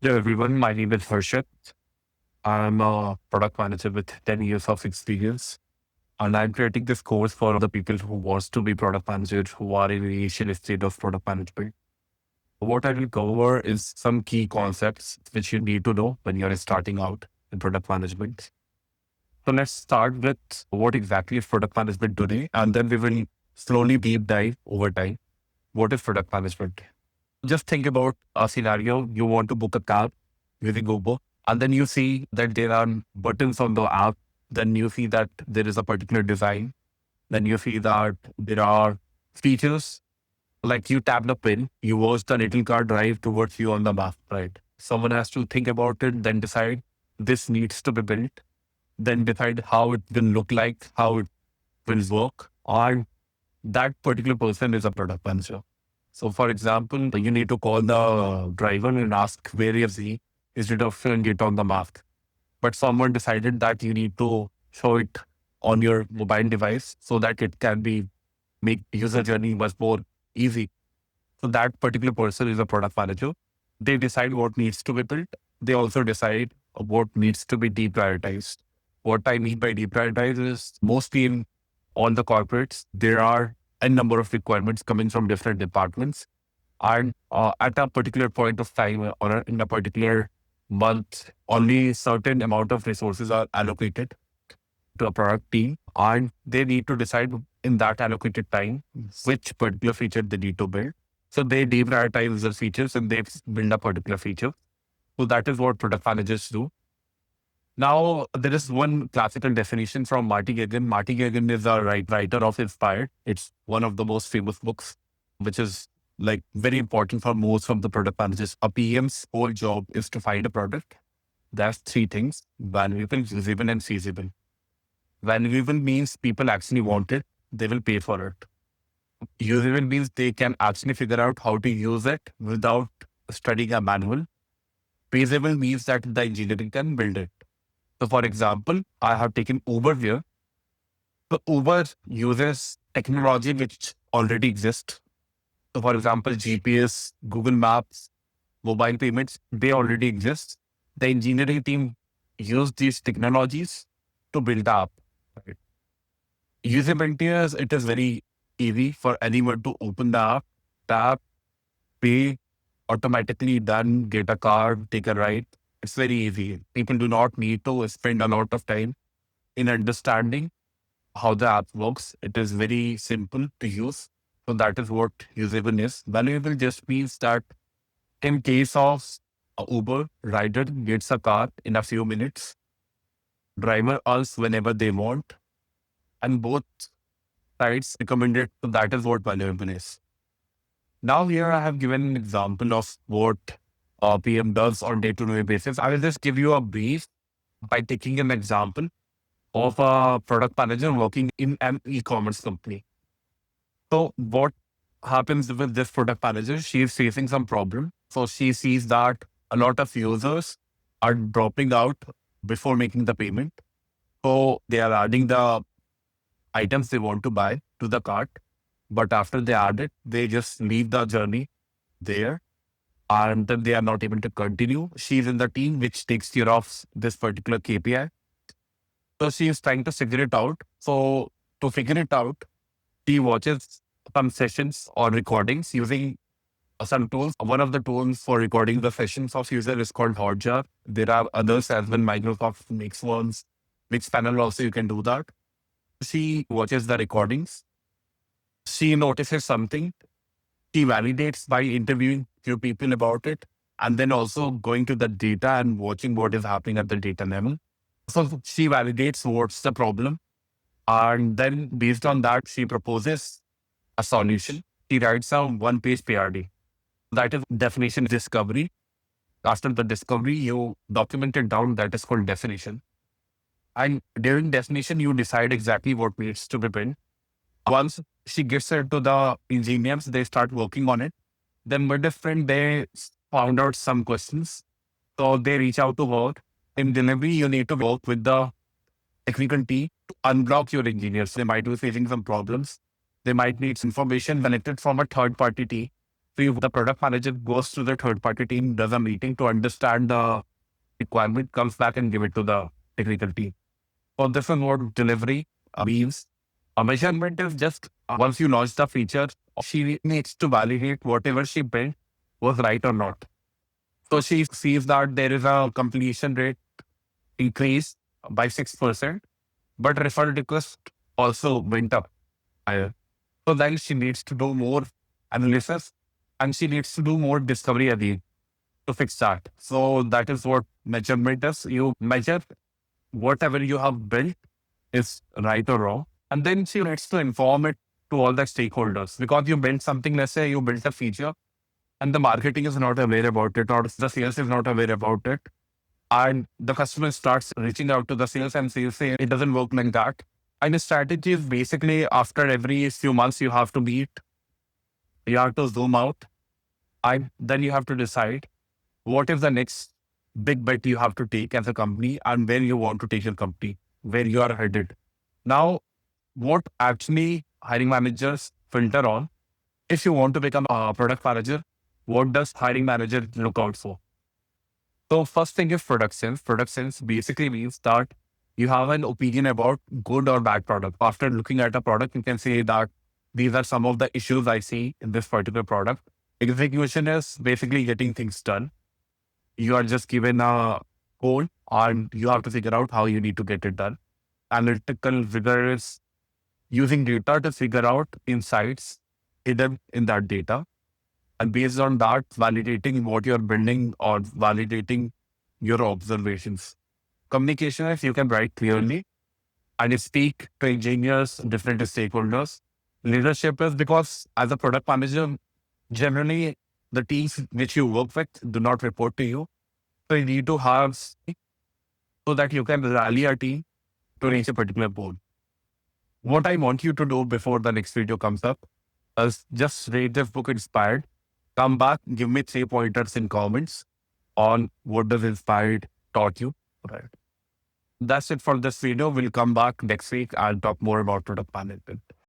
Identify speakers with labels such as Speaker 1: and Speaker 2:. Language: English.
Speaker 1: Hello everyone, my name is Harshit. I'm a product manager with 10 years of experience, and I'm creating this course for the people who wants to be product managers who are in the initial state of product management. What I will cover is some key concepts which you need to know when you're starting out in product management. So let's start with what exactly is product management today, and then we will slowly deep dive over time. What is product management? Just think about a scenario. You want to book a cab using Uber, and then you see that there are buttons on the app. Then you see that there is a particular design. Then you see that there are features like you tap the pin, you watch the little car drive towards you on the map, right? Someone has to think about it, then decide this needs to be built, then decide how it will look like, how it will work. And that particular person is a product manager. So, for example, you need to call the driver and ask where is he instead of showing it on the map. But someone decided that you need to show it on your mobile device so that it can be make user journey much more easy. So that particular person is a product manager. They decide what needs to be built. They also decide what needs to be deprioritized. What I mean by deprioritize is mostly in all the corporates, there are a number of requirements coming from different departments. And at a particular point of time in a particular month, only certain amount of resources are allocated to a product team. And they need to decide in that allocated time which particular feature they need to build. So they deprioritize the features and they build a particular feature. So that is what product managers do. Now, there is one classical definition from Marty Cagan. Marty Cagan is a writer of Inspired. It's one of the most famous books, which is like very important for most of the product managers. A PM's whole job is to find a product. That's three things: valuable, usable, and feasible. Valuable means people actually want it, they will pay for it. Usable means they can actually figure out how to use it without studying a manual. Feasible means that the engineering can build it. So, for example, I have taken Uber here. So, Uber uses technology which already exists. So, for example, GPS, Google Maps, mobile payments, they already exist. The engineering team use these technologies to build the app. Right? Usability is it is very easy for anyone to open the app, tap, pay, automatically done, get a card, take a ride. It's very easy. People do not need to spend a lot of time in understanding how the app works. It is very simple to use. So that is what usable is. Valuable just means that in case of a Uber rider gets a car in a few minutes, driver earns whenever they want, and both sides recommend it. So that is what valuable is. Now here I have given an example of what PM does on day-to-day basis. I will just give you a brief by taking an example of a product manager working in an e-commerce company. So what happens with this product manager? She is facing some problem. So she sees that a lot of users are dropping out before making the payment. So they are adding the items they want to buy to the cart. But after they add it, they just leave the journey there and then they are not able to continue. She's in the team which takes care of this particular KPI. So she is trying to figure it out. So to figure it out, she watches some sessions or recordings using some tools. One of the tools for recording the sessions of user is called Hotjar. There are others as well. Microsoft makes ones. Mixpanel also you can do that. She watches the recordings. She notices something. She validates by interviewing few people about it and then also going to the data and watching what is happening at the data level. So she validates what's the problem. And then based on that, she proposes a solution. She writes a one-page PRD. That is definition discovery. After the discovery, you document it down. That is called definition. And during definition, you decide exactly what needs to be built. Once she gets it to the engineers, they start working on it. Then with a friend, they found out some questions. So they reach out to her. In delivery, you need to work with the technical team to unblock your engineers. They might be facing some problems. They might need information connected from a third party team. So if the product manager goes to the third party team, does a meeting to understand the requirement, comes back and give it to the technical team. So this is what delivery means. A measurement is just once you launch the feature, she needs to validate whatever she built was right or not. So she sees that there is a completion rate increase by 6%, but referral request also went up higher. So then she needs to do more analysis and she needs to do more discovery again to fix that. So that is what measurement is. You measure whatever you have built is right or wrong. And then she needs to inform it to all the stakeholders because you built something, let's say you built a feature and the marketing is not aware about it or the sales is not aware about it. And the customer starts reaching out to the sales and sales say it doesn't work like that. And the strategy is basically after every few months you have to meet, you have to zoom out, and then you have to decide what is the next big bet you have to take as a company and where you want to take your company, where you are headed. Now, what actually hiring managers filter on, if you want to become a product manager, what does hiring manager look out for? So first thing is product sense. Product sense basically means that you have an opinion about good or bad product. After looking at a product, you can say that these are some of the issues I see in this particular product. Execution is basically getting things done. You are just given a goal and you have to figure out how you need to get it done. Analytical rigor is using data to figure out insights hidden in that data. And based on that, validating what you're building or validating your observations. Communication is you can write clearly and speak to engineers, different stakeholders. Leadership is because as a product manager, generally the teams which you work with do not report to you. So you need to have so that you can rally a team to reach a particular goal. What I want you to do before the next video comes up is just read this book Inspired. Come back, give me 3 pointers in comments on what does Inspired taught you. Right. That's it for this video. We'll come back next week and talk more about product management.